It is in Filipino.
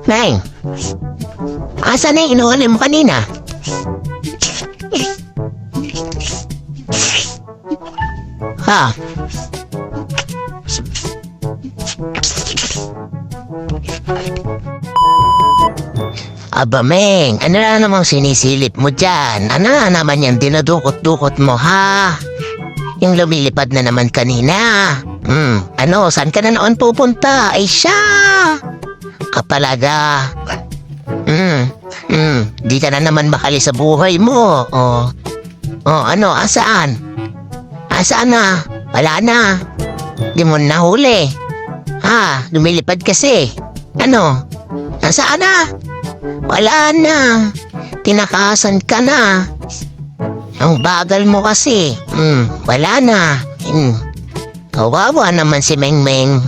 Meng, asa na yung inuulit mo kanina? Ha? Aba, Meng, ano na namang sinisilip mo dyan? Ano na naman yung dinadukot-dukot mo, ha? Yung lumilipad na naman kanina. Ano, saan ka na noon pupunta? Ay, siya! Kapalaga. Di ka na naman makali sa buhay mo. Ano, asaan? Asaan na? Wala na. Di mo nahuli. Ha, lumilipad kasi. Ano? Nasaan na? Wala na. Tinakasan ka na. Ang bagal mo kasi. Wala na. Kawawa naman si Meng Meng.